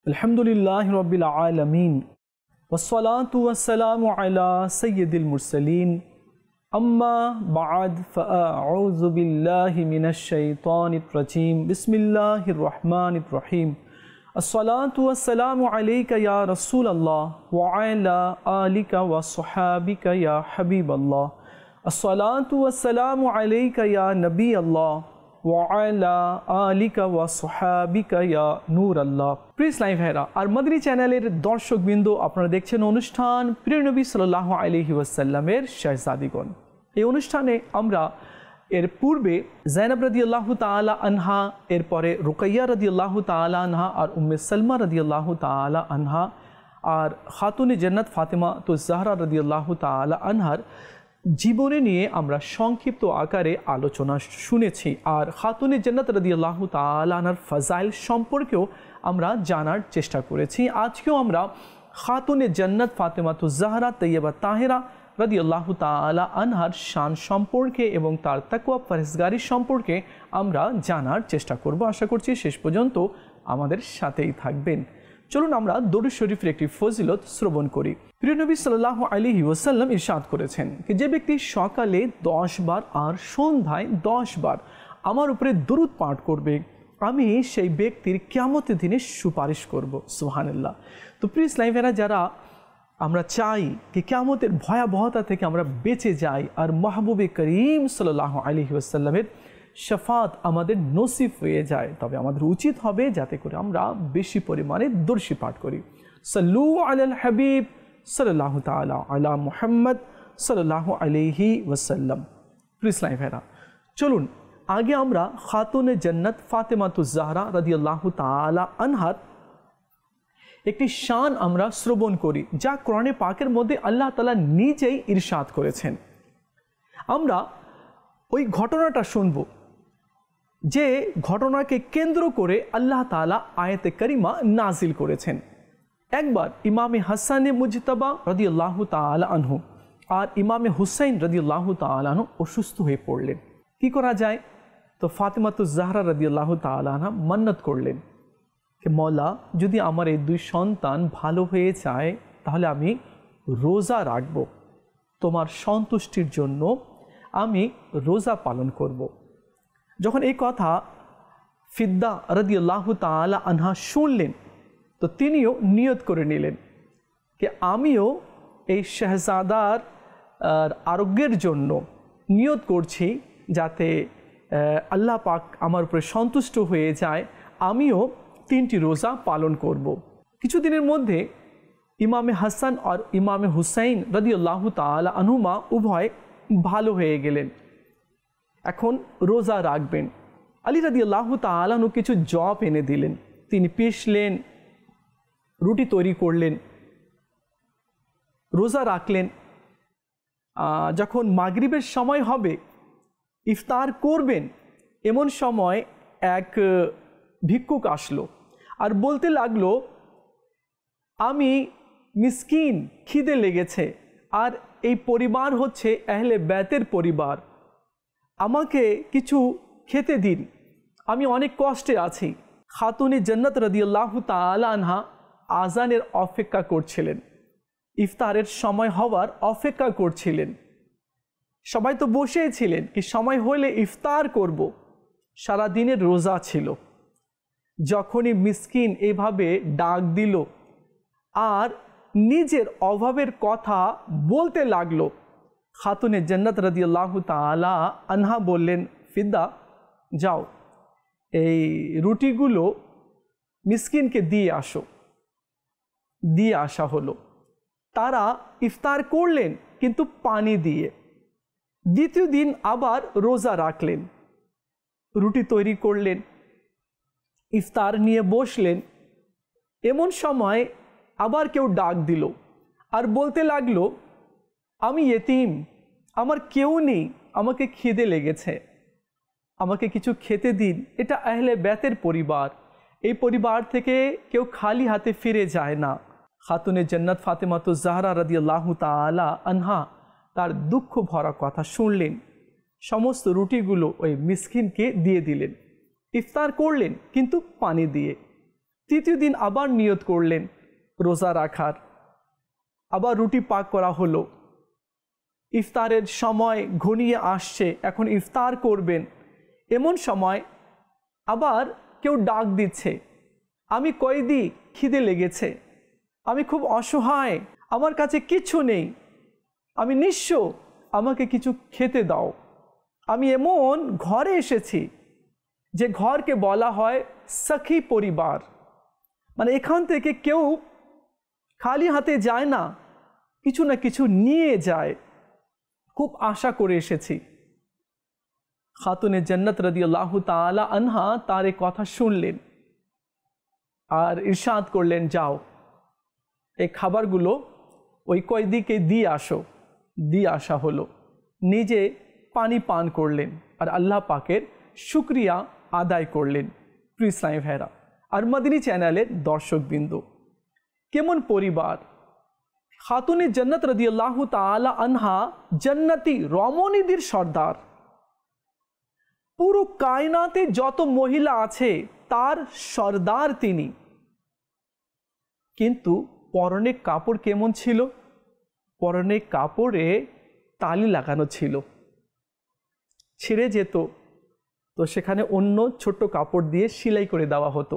अल्हम्दुलिल्लाहि रब्बिल आलमीन वस्सलातु वस्सलामु अला सय्यिदिल मुरसलीन अम्मा बअद फ़अऊज़ु बिल्लाहि मिनश शैतानिर रजीम बिस्मिल्लाहिर रहमानिर रहीम अस्सलातु वस्सलामु अलैका या रसूलल्लाह व अला आलिका व अस्हाबिका या हबीबल्लाह अस्सलातु वस्सलामु अलैका या नबी अल्लाह ওয়ালা আলিকা ওয়া সুহাবিকা ইয়া নূর আল্লাহ। প্রিয় ইসলামী ভাইরা, আর মাদানী চ্যানেলের দর্শকবৃন্দ, আপনারা দেখছেন অনুষ্ঠান প্রিয় নবী সাল্লাল্লাহু আলাইহি ওয়াসাল্লামের শাহজাদিগণ। এই অনুষ্ঠানে আমরা এর পূর্বে যায়েনব রাদিয়াল্লাহু তাআলা আনহা, এরপরে রুকাইয়া রাদিয়াল্লাহু তাআলা আনহা, আর উম্মে সালমা রাদিয়াল্লাহু তাআলা আনহা, আর খাতুনে জান্নাত ফাতেমা জাহরা রাদিয়াল্লাহু তাআলা আনহার জীবনে নিয়ে আমরা সংক্ষিপ্ত আকারে আলোচনা শুনেছি। আর খাতুনে জান্নাত রাদিয়াল্লাহু তাআলা আনহার ফাজাইল সম্পর্কেও আমরা জানার চেষ্টা করেছি। আজকেও আমরা খাতুনে জান্নাত ফাতেমা জাহরা তৈয়বা তাহেরা রাদিয়াল্লাহু তাআলা আনহার শান সম্পর্কে এবং তার তাকওয়া পরহেজগারি সম্পর্কে আমরা জানার চেষ্টা করব। আশা করছি শেষ পর্যন্ত আমাদের সাথেই থাকবেন। চলুন আমরা দরুদ শরীফের একটি ফজিলত শ্রবণ করি। প্রিয় নবী সাল্লাল্লাহু আলাইহি ওয়াসাল্লাম ইরশাদ করেছেন যে, যে ব্যক্তি সকালে 10 বার আর সন্ধ্যায় 10 বার আমার উপরে দরুদ পাঠ করবে, আমি সেই ব্যক্তির কিয়ামতের দিনে সুপারিশ করব। সুবহানাল্লাহ। তো প্রিয় ইসলামী ভাইরা, যারা আমরা চাই যে কিয়ামতের ভয়াবহতা থেকে আমরা বেঁচে যাই আর মাহবুবে করিম সাল্লাল্লাহু আলাইহি ওয়াসাল্লামের শাফাত আমাদের নসিব হয়ে যায়, তবে আমাদের উচিত হবে যাতে করে আমরা বেশি পরিমাণে দরুদ পাঠ করি। সাল্লু আলাল হাবিব সাল্লাল্লাহু তাআলা আলা মুহাম্মদ সাল্লাল্লাহু আলাইহি ওয়াসাল্লাম। প্রিয় ইসলামী ভাইরা, চলুন আগে আমরা খাতুনে জান্নাত ফাতেমা জাহরা রাদিয়াল্লাহু তাআলা আনহার একটি শান আমরা শ্রবণ করি, যা কোরআনে পাকের মধ্যে আল্লাহ তাআলা নিজেই ইরশাদ করেছেন। আমরা ওই ঘটনাটা শুনব, যে ঘটনাকে কেন্দ্র করে আল্লাহ তাআলা আয়াতে কারিমা নাজিল করেছেন। একবার ইমামে হাসানে মুজতাবা রাদিয়াল্লাহু তাআলা আনহু আর ইমামে হুসাইন রাদিয়াল্লাহু তাআলা আনহু অসুস্থ হয়ে পড়লেন। কি করা যায়? তো ফাতেমা জাহরা রাদিয়াল্লাহু তাআলা আনহা মান্নত করলেন যে, মওলা, যদি আমার এই দুই সন্তান ভালো হয়ে যায় তাহলে আমি রোজা রাখব, তোমার সন্তুষ্টির জন্য আমি রোজা পালন করব। যখন এই কথা ফিদ্দা রাদিয়াল্লাহু তাআলা আনহা শুনলেন, তো তিনিও নিয়ত করে নিলেন যে আমিও এই শাহজাদার আরোগ্যের জন্য নিয়ত করছি, যাতে আল্লাহ পাক আমার উপরে সন্তুষ্ট হয়ে যায়, আমিও 3টি রোজা পালন করব। কিছুদিনের মধ্যে ইমামে হাসান আর ইমামে হুসাইন রাদিয়াল্লাহু তাআলা আনহুমা উভয় ভালো হয়ে গেলেন। এখন রোজা রাখবেন। আলী রাদিয়াল্লাহু তাআলা আনহু কিছু জব এনে দিলেন, তিনি পিষলেন, রুটি তৈরি করলেন, রোজা রাখলেন। যখন মাগরিবের সময় হবে, ইফতার করবেন, এমন সময় এক ভিক্ষুক আসলো আর বলতে লাগলো, আমি মিসকিন, খিদে লেগেছে, আর এই পরিবার হচ্ছে আহলে বাইতের পরিবার, আমাকে কিছু খেতে দিন, আমি অনেক কষ্টে আছি। খাতুনে জান্নাত রাদিয়াল্লাহু তাআলা আনহা আজানের অপেক্ষা করছিলেন, ইফতারের সময় হওয়ার অপেক্ষা করছিলেন। সবাই তো বসেই ছিলেন কি সময় হলে ইফতার করব, সারা দিনের রোজা ছিল। যখনই মিসকিন এভাবে ডাক দিল আর নিজের অভাবের কথা বলতে লাগলো, খাতুনে জান্নাত রাদিয়াল্লাহু তাআলা আনহা বললেন, ফিদ্দা, যাও এই রুটিগুলো মিসকিনকে দিয়ে আসো। দিয়ে আসা হলো। তারা ইফতার করলেন, কিন্তু পানি দিয়ে। দ্বিতীয় দিন আবার রোজা রাখলেন, রুটি তৈরি করলেন, ইফতার নিয়ে বসলেন। এমন সময় আবার কেউ ডাক দিল আর বলতে লাগলো, আমি ইয়েতিম, আমার কেউ নেই, আমাকে খিদে লেগেছে, আমাকে কিছু খেতে দিন। এটা আহলে বাইতের পরিবার, এই পরিবার থেকে কেউ খালি হাতে ফিরে যায় না। খাতুনে জান্নাত ফাতেমা জাহরা রাদিয়াল্লাহু তাআলা আনহা তার দুঃখ ভরা কথা শুনলেন, সমস্ত রুটিগুলো ওই মিসকিনকে দিয়ে দিলেন, ইফতার করলেন কিন্তু পানি দিয়ে। তৃতীয় দিন আবার নিয়ত করলেন রোজা রাখার। আবার রুটি পাক করা হলো। ইফতারের সময় ঘনিয়ে আসছে, এখন ইফতার করবেন। এমন সময় আবার কেউ ডাক দিচ্ছে, আমি কয়েদি, খিদে লেগেছে, আমি খুব অসহায়, আমার কাছে কিচ্ছু নেই, আমি নিঃস্ব, আমাকে কিছু খেতে দাও। আমি এমন ঘরে এসেছি যে ঘরকে বলা হয় সখী পরিবার, মানে এখান থেকে কেউ খালি হাতে যায় না, কিছু না কিছু নিয়ে যায়, খুব আশা করে এসেছি। খাতুনে জান্নাত রাদিয়াল্লাহু তাআলা আনহা তার এই কথা শুনলেন আর ইরশাদ করলেন, যাও এই খাবারগুলো ওই কয়েদিকে দিয়ে আসো। দিয়ে আসা হলো। নিজে পানি পান করলেন আর আল্লাহ পাকের শুকরিয়া আদায় করলেন। প্রিয় ইসলামী ভাইরা আর মদিনী চ্যানেলের দর্শকবৃন্দ, কেমন পরিবার! খাতুনে জান্নাত রাদিয়াল্লাহু তাআলা আনহা জান্নাতি রমণীদের সর্দার। পুরো কায়নাতে যত মহিলা আছে তার সর্দার তিনি। কিন্তু পরনে কাপড় কেমন ছিল? পরনে কাপড়ে তালি লাগানো ছিল, ছিঁড়ে যেত তো সেখানে অন্য ছোট্ট কাপড় দিয়ে সেলাই করে দেওয়া হতো।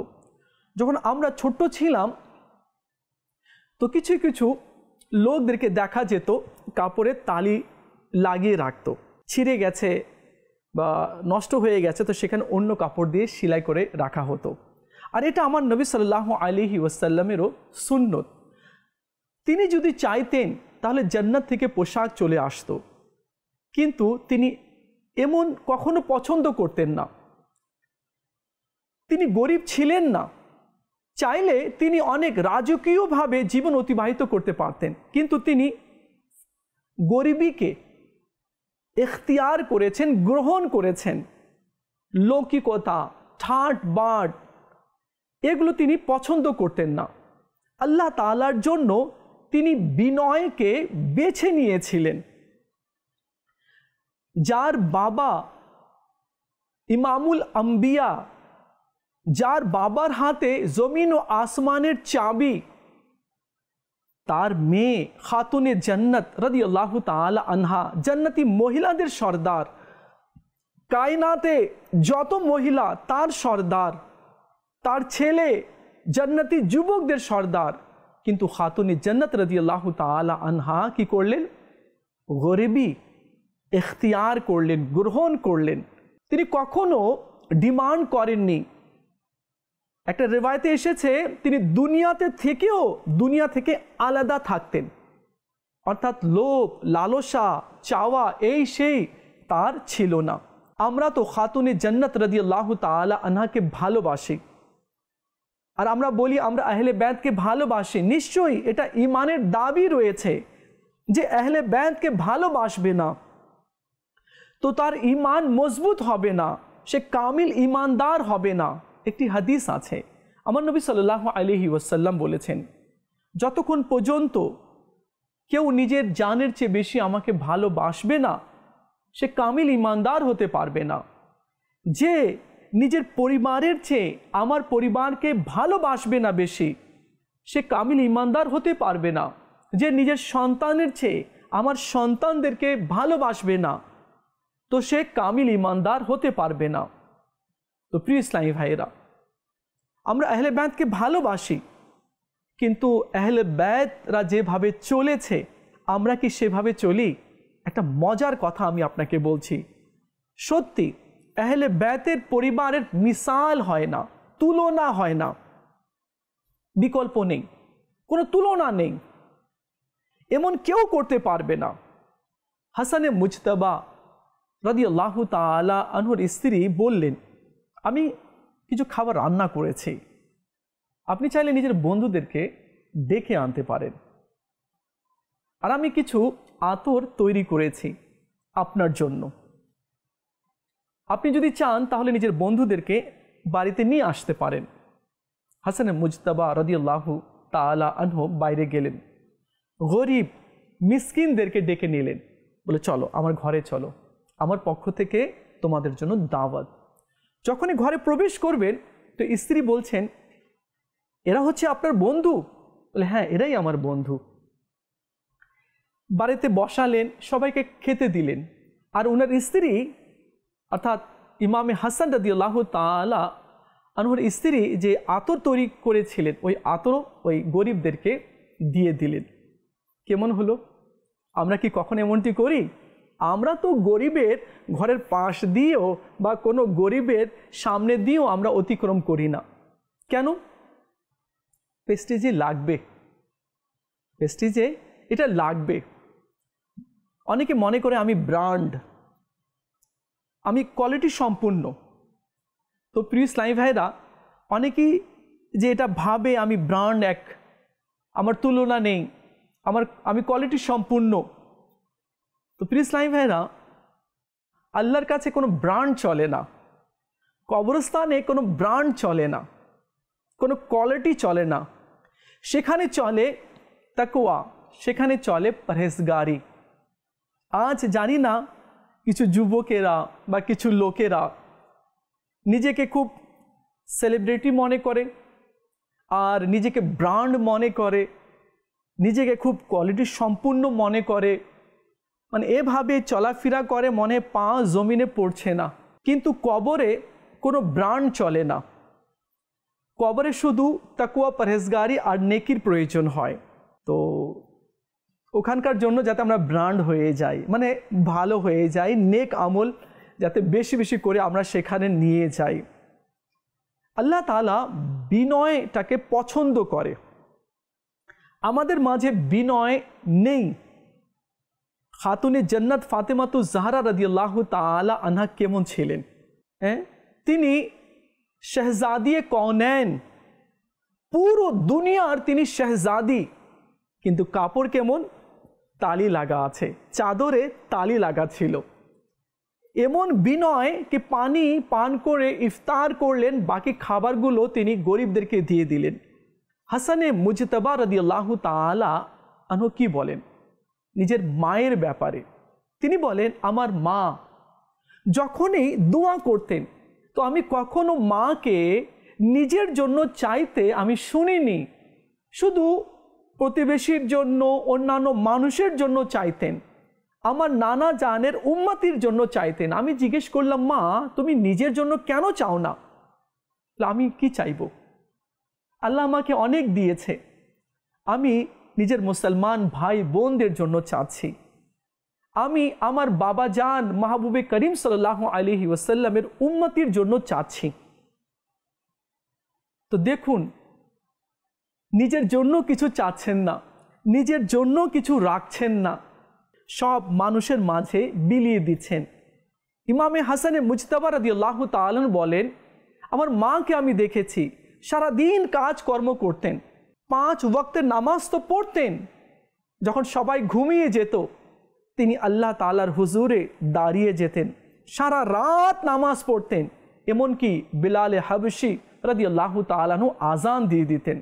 যখন আমরা ছোট্ট ছিলাম তো কিছু কিছু লোকদেরকে দেখা যেত কাপড়ে তালি লাগিয়ে রাখতো, ছিঁড়ে গেছে বা নষ্ট হয়ে গেছে তো সেখানে অন্য কাপড় দিয়ে সেলাই করে রাখা হতো। আর এটা আমার নবী সাল্লাল্লাহু আলাইহি ওয়াসাল্লামেরও সুন্নত। তিনি যদি চাইতেন তাহলে জান্নাত থেকে পোশাক চলে আসতো, কিন্তু তিনি এমন কখনো পছন্দ করতেন না। তিনি গরিব ছিলেন না, চাইলে তিনি অনেক রাজকীয়ভাবে জীবন অতিবাহিত করতে পারতেন, কিন্তু তিনি গরিবীকে ইখতিয়ার করেছেন, গ্রহণ করেছেন। লৌকিকতা, ঠাট বাট এগুলো তিনি পছন্দ করতেন না। আল্লাহ তাআলার জন্য তিনি বিনয়কে বেছে নিয়েছিলেন। যার বাবা ইমামুল আম্বিয়া, যার বাবার হাতে জমিন ও আসমানের চাবি, তার মেয়ে খাতুনে জান্নাত রাদিয়াল্লাহু তাআলা আনহা জান্নাতি মহিলাদের সর্দার। কায়নাতে যত মহিলা তার সর্দার, তার ছেলে জান্নাতি যুবকদের সর্দার। কিন্তু খাতুনে জান্নাত রাদিয়াল্লাহু তাআলা আনহা কি করলেন? গরিবী ইখতিয়ার করলেন, গ্রহণ করলেন। তিনি কখনো ডিমান্ড করেননি। একটা রিওয়ায়াতে এসেছে তিনি দুনিয়া থেকে আলাদা থাকতেন, অর্থাৎ লোভ, লালসা, চাওয়া এই সেই তার ছিল না। আমরা তো খাতুনে জান্নাত রাদিয়াল্লাহু তাআলা আনহাকে ভালোবাসি, আর আমরা বলি আমরা আহলে বাইতকে ভালোবাসি। নিশ্চয়ই এটা ঈমানের দাবি রয়েছে যে আহলে বাইতকে ভালোবাসবে না তো তার ঈমান মজবুত হবে না, সে কামিল ঈমানদার হবে না। একটি হাদিস আছে, আমার নবী সাল্লাল্লাহু আলাইহি ওয়াসাল্লাম বলেছেন, যতক্ষণ পর্যন্ত কেউ নিজের জানের চেয়ে বেশি আমাকে ভালোবাসবে না সে কামিল ঈমানদার হতে পারবে না। যে নিজের পরিবারের চেয়ে আমার পরিবারকে ভালোবাসবে না বেশি সে কামিল ঈমানদার হতে পারবে না। যে নিজের সন্তানের চেয়ে আমার সন্তানদেরকে ভালোবাসবে না তো সে কামিল ঈমানদার হতে পারবে না। তো প্রিয় ইসলামী ভাইয়েরা, আমরা আহলে বাইতকে ভালোবাসি, কিন্তু আহলে বাইতরা যেভাবে চলেছে আমরা কি সেভাবে চলি? একটা মজার কথা আমি আপনাকে বলছি, সত্যি আহলে বাইতের পরিবারের মিসাল হয় না, তুলনা হয় না, বিকল্প নেই, কোনো তুলনা নেই, এমন কেউ করতে পারবে না। হাসানে মুজতবা রাদিয়াল্লাহু তাআলা আনহুর স্ত্রী বললেন, আমি কিছু খাবার রান্না করেছি, আপনি চাইলে নিজের বন্ধুদেরকে ডেকে আনতে পারেন, আর আমি কিছু আতর তৈরি করেছি আপনার জন্য, আপনি যদি চান তাহলে নিজের বন্ধুদেরকে বাড়িতে নিয়ে আসতে পারেন। হাসানে মুজতবা রাদিয়াল্লাহু তাআলা আনহু বাইরে গেলেন, গরিব মিসকিনদেরকে ডেকে নিলেন, বলে চলো আমার ঘরে চলো, আমার পক্ষ থেকে তোমাদের জন্য দাওয়াত। যখনই ঘরে প্রবেশ করবেন তো স্ত্রী বলছেন, এরা হচ্ছে আপনার বন্ধু? বলে হ্যাঁ, এরাই আমার বন্ধু। বাড়িতে বসালেন, সবাইকে খেতে দিলেন। আর ওনার স্ত্রী অর্থাৎ ইমামে হাসান রাদিয়াল্লাহু তাআলা আনহুর স্ত্রী যে আতর তৈরি করেছিলেন, ওই আতর ওই গরিবদেরকে দিয়ে দিলেন। কেমন হলো? আমরা কি কখন এমনটি করি? আমরা তো গরিবের ঘরের পাশ দিয়েও বা কোনো গরিবের সামনে দিয়েও আমরা অতিক্রম করি না। কেন? প্রেস্টিজে লাগবে, প্রেস্টিজে এটা লাগবে। অনেকে মনে করে আমি ব্র্যান্ড, আমি কোয়ালিটি সম্পূর্ণ। তো প্রিয় ইসলামী ভাইরা, অনেকেই যে এটা ভাবে আমি ব্র্যান্ড এক, আমার তুলনা নেই, আমি কোয়ালিটি সম্পূর্ণ। তো প্রিয় ইসলামী ভাইরা, আল্লাহর কাছে কোনো ব্র্যান্ড চলে না, কবরস্থানে কোনো ব্র্যান্ড চলে না, কোনো কোয়ালিটি চলে না। সেখানে চলে তাকওয়া, সেখানে চলে পরহেজগারি। আজ জানি না কিছু যুবকেরা বা কিছু লোকেরা নিজেকে খুব সেলিব্রিটি মনে করে আর নিজেকে ব্র্যান্ড মনে করে, নিজেকে খুব কোয়ালিটি সম্পূর্ণ মনে করে, মানে এভাবে চলাফেরা করে, মনে পা জমিনে পড়ছে না। কিন্তু কবরে কোনো ব্র্যান্ড চলে না, কবরে শুধু তাকওয়া, পরহেজগারি আর নেকির প্রয়োজন হয়। তো ওখানকার জন্য যাতে আমরা ব্র্যান্ড হয়ে যাই, মানে ভালো হয়ে যাই, নেক আমল যাতে বেশি বেশি করে আমরা সেখানে নিয়ে যাই। আল্লাহ তাআলা বিনয়টাকে পছন্দ করে। আমাদের মাঝে বিনয় নেই। খাতুনে জান্নাত ফাতেমাতুজ জাহরা রাদিয়াল্লাহু তাআলা আনহা কেমন ছিলেন? তিনি শাহজাদিয়ে কওনাইন, পুরো দুনিয়ার তিনি শাহজাদি, কিন্তু কাপড় কেমন? তালি লাগা আছে, চাদরে তালি লাগা ছিল। এমন বিনয় কি পানি পান করে ইফতার করলেন, বাকি খাবারগুলো তিনি গরিবদেরকে দিয়ে দিলেন। হাসানে মুজতবা রাদিয়াল্লাহু তাআলা আনহু কি বলেন নিজের মায়ের ব্যাপারে? তিনি বলেন, আমার মা যখনই দোয়া করতেন, তো আমি কখনো মাকে নিজের জন্য চাইতে আমি শুনিনি, শুধু প্রতিবেশীর জন্য, অন্যান্য মানুষের জন্য চাইতেন, আমার নানা জানের উম্মতির জন্য চাইতেন। আমি জিজ্ঞেস করলাম, মা তুমি নিজের জন্য কেন চাও না? আমি কি চাইব? আল্লাহ আমাকে অনেক দিয়েছে, আমি নিজের মুসলমান ভাই বোনদের জন্য চাচ্ছি, আমি আমার বাবা জান মাহবুবে করিম সাল্লাল্লাহু আলাইহি ওয়াসাল্লামের উম্মতির জন্য চাচ্ছি। তো দেখুন, নিজের জন্য কিছু চাচ্ছেন না, নিজের জন্য কিছু রাখছেন না, সব মানুষের মাঝে বিলিয়ে দিচ্ছেন। ইমামে হাসানে মুজতবা রাদিয়াল্লাহু তাআলা বলেন, আমার মাকে আমি দেখেছি সারাদিন কাজকর্ম করতেন, 5 ওয়াক্তের নামাজ তো পড়তেন, যখন সবাই ঘুমিয়ে যেত তিনি আল্লাহ তাআলার হুজুরে দাঁড়িয়ে যেতেন, সারা রাত নামাজ পড়তেন, এমনকি বিলালে হাবশি রাদিয়াল্লাহু তাআলা আনহু আজান দিয়ে দিতেন।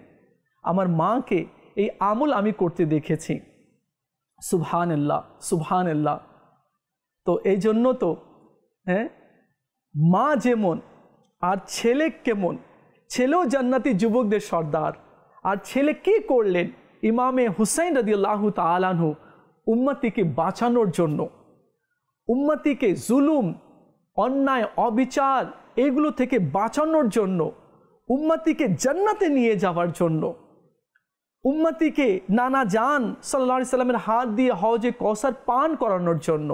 আমার মাকে এই আমল আমি করতে দেখেছি। সুবহানাল্লাহ, সুবহানাল্লাহ। তো এই জন্য তো মা যেমন আর ছেলে কেমন, ছেলেও জান্নাতি যুবকদের সর্দার। আর ছেলে কি করলেন? ইমামে হুসাইন রাদিয়াল্লাহু তাআলা আনহু উম্মতিকে বাঁচানোর জন্য, উম্মতিকে জুলুম, অন্যায়, অবিচার এগুলো থেকে বাঁচানোর জন্য, উম্মতিকে জান্নাতে নিয়ে যাওয়ার জন্য, উম্মতিকে নানা জান সাল্লাল্লাহু আলাইহি সাল্লামের হাত দিয়ে হওজে কওসার পান করানোর জন্য,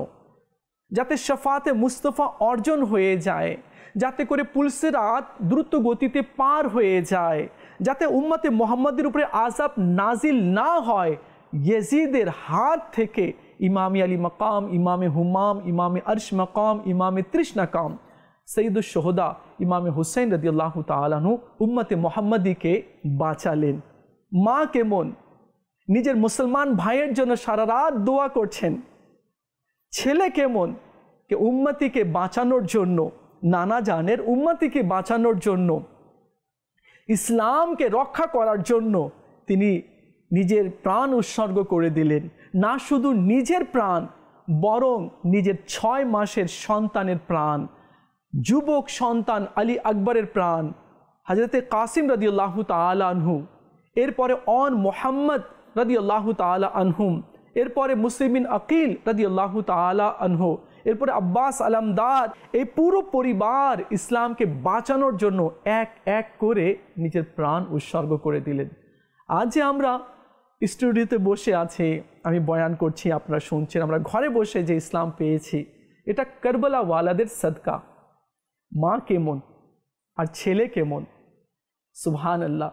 যাতে শাফাতে মুস্তাফা অর্জন হয়ে যায়, যাতে করে পুলসিরাত দ্রুত গতিতে পার হয়ে যায়, যাতে উম্মতে মুহাম্মাদের উপরে আযাব নাজিল না হয় ইয়াজিদের হাত থেকে। ইমামে আলী মাকাম, ইমামে হুমাম, ইমামে আরশ মাকাম, ইমামে তৃষ্ণাকাম, সৈয়দুশ শুহাদা ইমামে হুসাইন রাদিয়াল্লাহু তাআলা আনহু উম্মতে মুহাম্মাদিকে বাঁচালেন। মা কেমন নিজের মুসলমান ভাইয়ের জন্য সারা রাত দোয়া করছেন। ছেলে কেমন কে উম্মতিকে বাঁচানোর জন্য, নানা জানের উম্মতিকে বাঁচানোর জন্য, ইসলামকে রক্ষা করার জন্য তিনি নিজের প্রাণ উৎসর্গ করে দিলেন। না শুধু নিজের প্রাণ, বরং নিজের 6 মাসের সন্তানের প্রাণ, যুবক সন্তান আলী আকবরের প্রাণ, হযরতে কাসিম রাদিয়াল্লাহু তাআলা আনহু, এরপরে অন মোহাম্মদ রাদিয়াল্লাহু তাআলা আনহুম, এরপরে মুসলিম বিন আকিল রাদিয়াল্লাহু তাআলা আনহু, এরপরে আব্বাস আলমদার, এই পুরো পরিবার ইসলামকে বাঁচানোর জন্য এক এক করে নিজের প্রাণ উৎসর্গ করে দিলেন। আজ যে আমরা স্টুডিওতে বসে আছি, আমি বয়ান করছি, আপনারা শুনছেন, আমরা ঘরে বসে যে ইসলাম পেয়েছি, এটা কারবালা ওয়ালাদের সদকা। মা কেমন আর ছেলে কেমন, সুবহানাল্লাহ।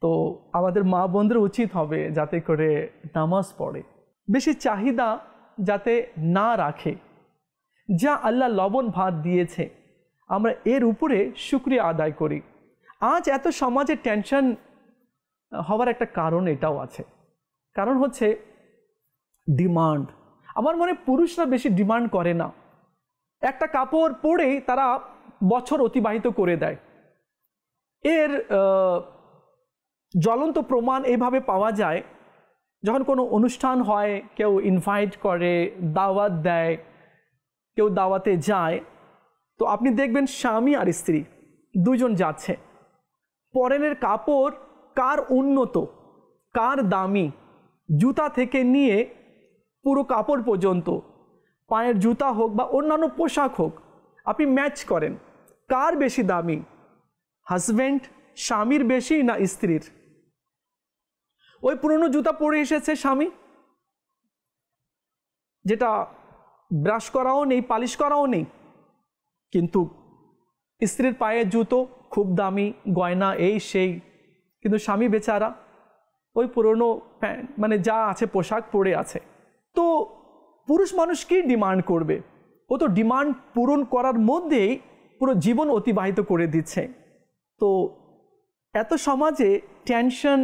তো আমাদের মা বোনদের উচিত হবে যাতে করে নামাজ পড়ে, বেশি চাহিদা যাতে না রাখে। যা আল্লাহ লবণ ভাত দিয়েছে আমরা এর উপরে শুকরিয়া আদায় করি। আজ এত সমাজে টেনশন হওয়ার একটা কারণ এটাও আছে, কারণ হচ্ছে ডিমান্ড। আমার মনে পুরুষরা বেশি ডিমান্ড করে না, একটা কাপড় পরেই তারা বছর অতিবাহিত করে দেয়। এর জ্বলন্ত প্রমাণ এইভাবে পাওয়া যায়, যখন কোনো অনুষ্ঠান হয়, কেউ ইনভাইট করে, দাওয়াত দেয়, কেউ দাওয়াতে যায়, তো আপনি দেখবেন স্বামী আর স্ত্রী দুজন যাচ্ছে, পরনের কাপড় কার উন্নত, কার দামি, জুতা থেকে নিয়ে পুরো কাপড় পর্যন্ত, পায়ের জুতা হোক বা অন্যান্য পোশাক হোক, আপনি ম্যাচ করেন কার বেশি দামি, হাজব্যান্ড স্বামীর বেশি না স্ত্রীর? ওই পুরনো জুতা পরে এসেছে স্বামী, যেটা ব্রাশ করাও নেই, পালিশ করাও নেই, কিন্তু স্ত্রীর পায়ের জুতো খুব দামি, গয়না এই সেই, কিন্তু স্বামী বেচারা ওই পুরনো প্যান্ট মানে যা আছে পোশাক পরে আছে। তো পুরুষ মানুষ কি ডিমান্ড করবে? ও তো ডিমান্ড পূরণ করার মধ্যেই পুরো জীবন অতিবাহিত করে দিচ্ছে। তো এত সমাজে টেনশন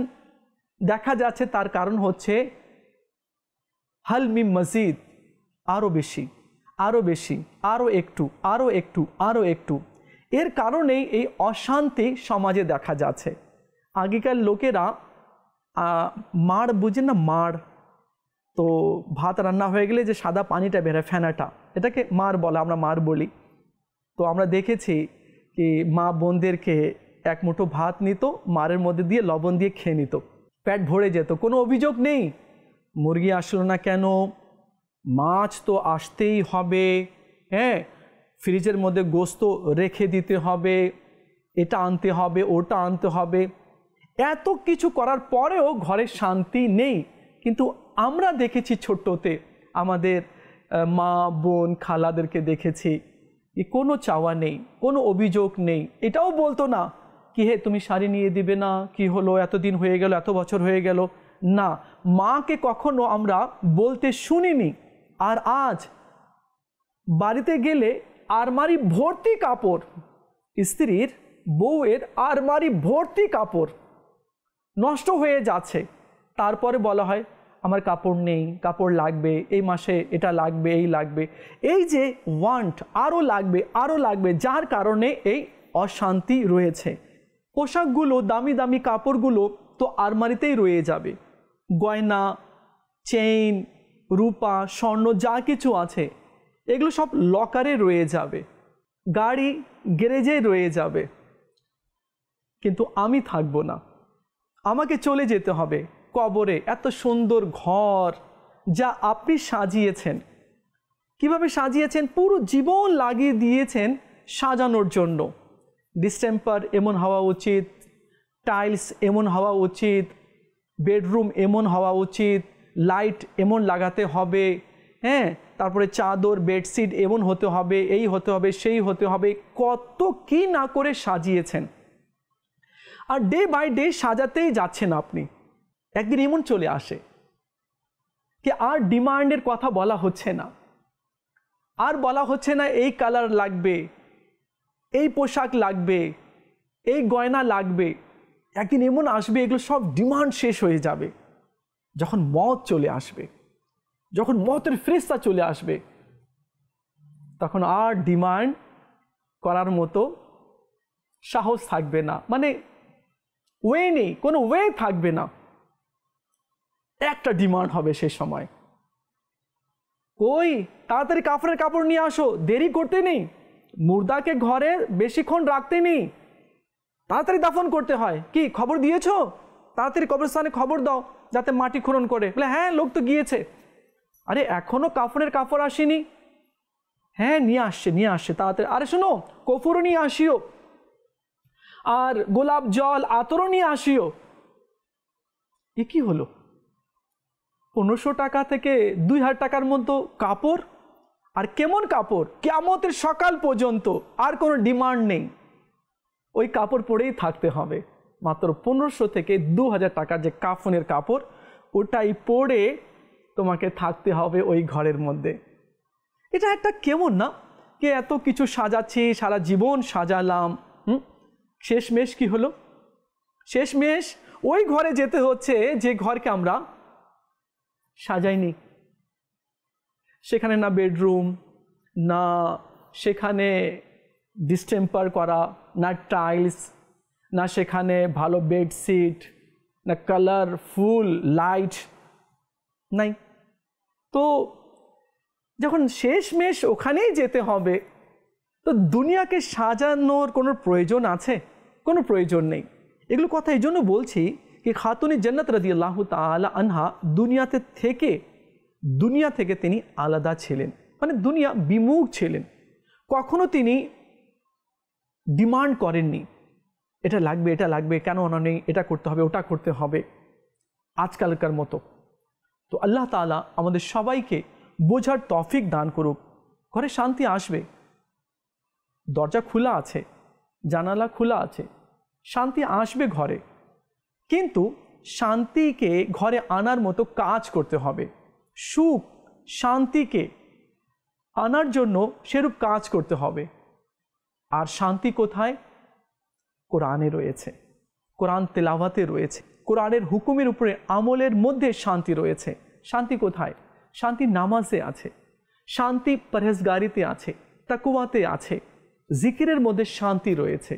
দেখা যাচ্ছে, তার কারণ হচ্ছে হাল মিম মজিদ, আরও বেশি, আরও বেশি, আরও একটু, আরও একটু, আরও একটু। এর কারণেই এই অশান্তি সমাজে দেখা যাচ্ছে। আগেকার লোকেরা মাড় বুঝেন না, মাড়, তো ভাত রান্না হয়ে গেলে যে সাদা পানিটা বেরোয়, ফেনাটা, এটাকে মাড় বলে, আমরা মাড় বলি। তো আমরা দেখেছি কি মা বোনদেরকে এক মুঠো ভাত নিত, মাড়ের মধ্যে দিয়ে লবণ দিয়ে খেয়ে নিত, পেট ভরে যেত, কোনো অভিযোগ নেই। মুরগি আসলো না কেন, মাছ তো আসতেই হবে, হ্যাঁ, ফ্রিজের মধ্যে গোস্ত রেখে দিতে হবে, এটা আনতে হবে, ওটা আনতে হবে, এত কিছু করার পরেও ঘরে শান্তি নেই। কিন্তু আমরা দেখেছি ছোট্টতে আমাদের মা বোন খালাদেরকে দেখেছি, কোনো চাওয়া নেই, কোনো অভিযোগ নেই, এটাও বলতো না কি হে তুমি শাড়ি নিয়ে দিবে না, কি হলো, এতদিন হয়ে গেল, এত বছর হয়ে গেল, না, মাকে কখনো আমরা বলতে শুনিনি। আর আজ বাড়িতে গেলে আলমারি ভর্তি কাপড়, স্ত্রীর বউয়ের আলমারি ভর্তি কাপড় নষ্ট হয়ে যাচ্ছে, তারপরে বলা হয় আমার কাপড় নেই, কাপড় লাগবে, এই মাসে এটা লাগবে, এই লাগবে, এই যে ওয়ান্ট, আরও লাগবে, আরও লাগবে, যার কারণে এই অশান্তি রয়েছে। পোশাকগুলো, দামি দামি কাপড়গুলো তো আলমারিতেই রয়ে যাবে, গয়না, চেইন, রূপা, স্বর্ণ যা কিছু আছে এগুলো সব লকারে রয়ে যাবে, গাড়ি গ্যারেজে রয়ে যাবে, কিন্তু আমি থাকবো না, আমাকে চলে যেতে হবে কবরে। এত সুন্দর ঘর যা আপনি সাজিয়েছেন, কিভাবে সাজিয়েছেন, পুরো জীবন লাগিয়ে দিয়েছেন সাজানোর জন্য। ডিস্টেম্পার এমন হওয়া উচিত, টাইলস এমন হওয়া উচিত, বেডরুম এমন হওয়া উচিত, লাইট এমন লাগাতে হবে, হ্যাঁ, তারপরে চাদর বেডশিট এমন হতে হবে, এই হতে হবে, সেই হতে হবে, কত কি না করে সাজিয়েছেন। আর ডে বাই ডে সাজাতেই যাচ্ছেন আপনি, একদিন এমন চলে আসে কি আর ডিমান্ডের কথা বলা হচ্ছে না, আর বলা হচ্ছে না এই কালার লাগবে, এই পোশাক লাগবে, এই গয়না লাগবে। একদিন এমন আসবে এগুলো সব ডিমান্ড শেষ হয়ে যাবে, যখন মত চলে আসবে, যখন মতের ফেরেশতা চলে আসবে, তখন আর ডিমান্ড করার মতো সাহস থাকবে না, মানে ওয়ে নেই, কোনো ওয়ে থাকবে না। একটা ডিমান্ড হবে সে সময়, কই তাড়াতাড়ি কাফনের কাপড় নিয়ে আসো, দেরি করতে নেই, মুর্দাকে ঘরে বেশিক্ষণ রাখতে নেই, তাড়াতাড়ি দাফন করতে হয়। কি খবর দিয়েছো? তাড়াতাড়ি কবরস্থানে খবর দাও যাতে মাটি খনন করে। বলে হ্যাঁ, লোক তো গিয়েছে। আরে এখনো কাফনের কাপড় আসেনি? হ্যাঁ, নিয়ে আসছে তাড়াতাড়ি। আরে শোনো, কফুরও নিয়ে আসিও, আর গোলাপ জল আতরও নিয়ে আসিও। এ কি হলো? 1500 টাকা থেকে 2000 টাকার মতো কাপড়। আর কেমন কাপড়? কিয়ামতের সকাল পর্যন্ত আর কোনো ডিমান্ড নেই, ওই কাপড় পরেই থাকতে হবে। মাত্র 1500 থেকে 2000 টাকার যে কাফনের কাপড়, ওটাই পরে তোমাকে থাকতে হবে ওই ঘরের মধ্যে। এটা একটা কেমন না? কে এত কিছু সাজাচ্ছি, সারা জীবন সাজালাম, শেষমেশ কি হলো? শেষমেশ ওই ঘরে যেতে হচ্ছে যে ঘরকে আমরা সাজাইনি। সেখানে না বেডরুম, না সেখানে ডিস্টেম্পার করা, না টাইলস, না সেখানে ভালো বেডশিট, না কালারফুল লাইট নাই। তো যখন শেষমেশ ওখানেই যেতে হবে, তো দুনিয়াকে সাজানোর কোনো প্রয়োজন আছে? কোনো প্রয়োজন নেই। এগুলো কথা এই জন্য বলছি কি খাতুনে জান্নাত রাদিয়াল্লাহু তাআলা আনহা দুনিয়া থেকে তিনি আলাদা ছিলেন, মানে দুনিয়া বিমুখ ছিলেন। কখনো তিনি ডিমান্ড করেননি এটা লাগবে, কেন নেই, এটা করতে হবে, ওটা করতে হবে আজকালকার মতো। তো আল্লাহ তাআলা আমাদের সবাইকে বোঝার তৌফিক দান করুক। ঘরে শান্তি আসবে, দরজা খোলা আছে, জানালা খোলা আছে, শান্তি আসবে ঘরে। কিন্তু শান্তিকে ঘরে আনার মতো কাজ করতে হবে। সুখ শান্তিকে আনার জন্য সেরূপ কাজ করতে হবে। আর শান্তি কোথায়? কোরআনে রয়েছে, কোরআন তেলাওয়াতে রয়েছে, কোরআনের হুকুমের উপরে আমলের মধ্যে শান্তি রয়েছে। শান্তি কোথায়? শান্তি নামাজে আছে, শান্তি পরহেজগারিতে আছে, তাকওয়াতে আছে, জিকিরের মধ্যে শান্তি রয়েছে।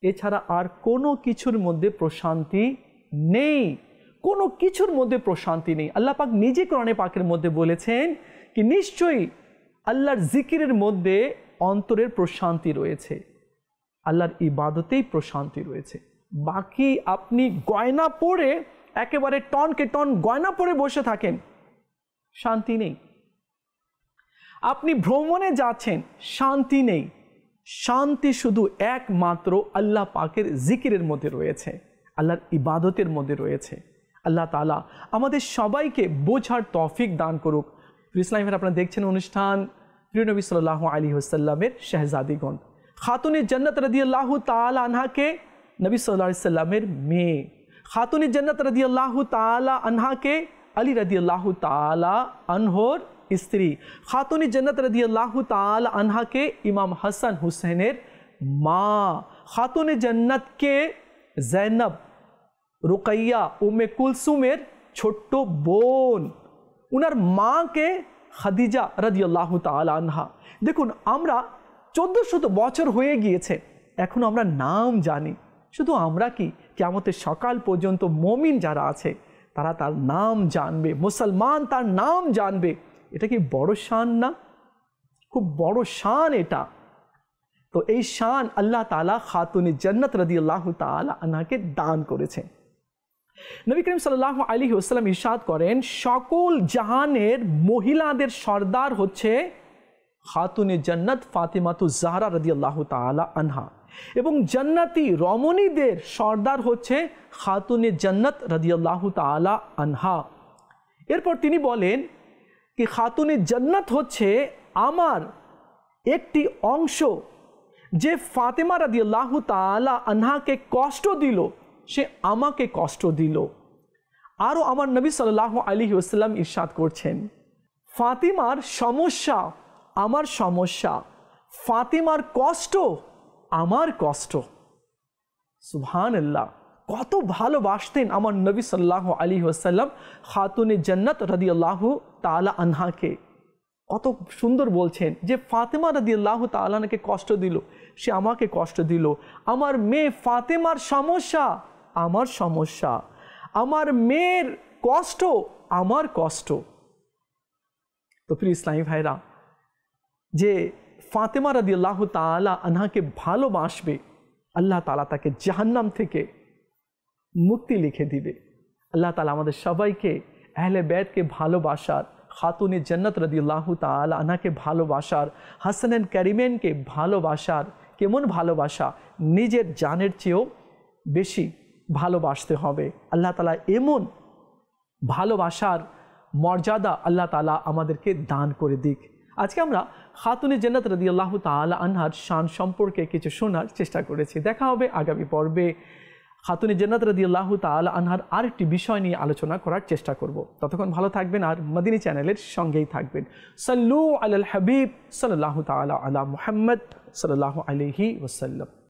এছাড়া আর কোনো কিছুর মধ্যে প্রশান্তি নেই, কোনো কিছুর মধ্যে প্রশান্তি নেই। আল্লাহ পাক নিজে কোরআনে পাকের মধ্যে বলেছেন কি নিশ্চয়ই আল্লাহর জিকিরের মধ্যে অন্তরের প্রশান্তি রয়েছে, আল্লাহর ইবাদতেই প্রশান্তি রয়েছে। বাকি আপনি গয়না পরে একেবারে টনকে টন গয়না পরে বসে থাকেন, শান্তি নেই। আপনি ভ্রমণে যাচ্ছেন, শান্তি নেই। শান্তি শুধু একমাত্র আল্লাহ পাকের জিকিরের মধ্যে রয়েছে, আল্লাহর ইবাদতের মধ্যে রয়েছে। আল্লাহ তাআলা আমাদের সবাইকে বোঝার তৌফিক দান করুক। ইসলামের আপনারা দেখছেন অনুষ্ঠান প্রিয় নবী সাল্লাল্লাহু আলাইহি ওয়াসাল্লামের শাহজাদিগণ। খাতুনে জান্নাত রাদিয়াল্লাহু তাআলা আনহাকে নবী সাল্লাল্লাহু আলাইহি ওয়াসাল্লামের মেয়ে, খাতুনে জান্নাত রাদিয়াল্লাহু তাআলা আনহাকে আলী রাদিয়াল্লাহু তাআলা আনহর স্ত্রী, খাতুনে জান্নাত রাদিয়াল্লাহু তাআলা আনহাকে ইমাম হাসান হুসেনের মা, খাতুনে জান্নাতকে জৈনব, রুকাইয়া, উম্মে কুলসুমের ছোট্ট বোন, উনার মাকে খাদিজা রাদিয়াল্লাহু তাআলা আনহা। দেখুন, আমরা 1400 বছর হয়ে গিয়েছে, এখন আমরা নাম জানি। শুধু আমরা কি, কিয়ামতের সকাল পর্যন্ত মুমিন যারা আছে তারা তার নাম জানবে, মুসলমান তার নাম জানবে। এটা কি বড় শান না? খুব বড় শান এটা। তো এই শান আল্লাহ তাআলা খাতুনে জান্নাত রাদিয়াল্লাহু তাআলা আনহাকে দান করেছেন। নবী করিম সাল্লাল্লাহু আলাইহি ওয়াসাল্লাম ইরশাদ করেন, সকল জাহানের মহিলাদের সর্দার হচ্ছে খাতুনে জান্নাত ফাতিমাতু জাহরা রাদিয়াল্লাহু তাআলা আনহা, এবং জান্নাতি রমণীদের সর্দার হচ্ছে খাতুনে জান্নাত রাদিয়াল্লাহু তাআলা আনহা। এরপর তিনি বলেন কি খাতুনে জান্নাত হচ্ছে আমার একটি অংশ, যে ফাতেমা রাদিয়াল্লাহু তাআলা আনহাকে কষ্ট দিল সে আমাকে কষ্ট দিল। আরও আমার নবী সাল্লাল্লাহু আলাইহি ওয়াসাল্লাম ইরশাদ করছেন, ফাতিমার সমস্যা আমার সমস্যা, ফাতিমার কষ্ট আমার কষ্ট। সুবহানাল্লাহ, কত ভালোবাসতেন আমার নবী সাল্লাল্লাহু আলাইহি ওয়াসাল্লাম খাতুনে জান্নাত রাদিয়াল্লাহু তাআলা আনহাকে। কত সুন্দর বলছেন যে ফাতেমা রাদিয়াল্লাহু তাআলা আনহাকে কষ্ট দিল, সে আমাকে কষ্ট দিল। আমার মেয়ে ফাতেমার সমস্যা আমার সমস্যা, আমার মেয়ের কষ্ট আমার কষ্ট। তো প্রিয় ইসলামী ভাইরা, যে ফাতেমা রাদিয়াল্লাহু তাআলা আনহাকে ভালোবাসবে, আল্লাহ তাআলা তাকে জাহান্নাম থেকে মুক্তি লিখে দিবে। আল্লাহ তাআলা আমাদের সবাইকে আহলে বাইতকে ভালোবাসার, খাতুনে জান্নাত রাদিয়াল্লাহু তাআলা আনহাকে ভালোবাসার, হাসানান কারিমেনকে ভালোবাসার। কেমন ভালোবাসা? নিজের জানের চেয়েও বেশি ভালোবাসতে হবে। আল্লাহ তাআলা এমন ভালোবাসার মর্যাদা আল্লাহ তাআলা আমাদেরকে দান করে দিক। আজকে আমরা খাতুনে জান্নাত রাদিয়াল্লাহু তাআলা আনহার শান সম্পর্কে কিছু শোনার চেষ্টা করেছি। দেখা হবে আগামী পর্বে। খাতুনে জান্নাত রাদিয়াল্লাহু তাআলা আনহার আরেকটি বিষয় নিয়ে আলোচনা করার চেষ্টা করব। ততক্ষণ ভালো থাকবেন আর মদিনী চ্যানেলের সঙ্গেই থাকবেন। সাল্লু আলাল হাবিব সাল্লাল্লাহু তাআলা আলা মুহাম্মদ সাল্লাল্লাহু আলাইহি ওয়াসাল্লাম।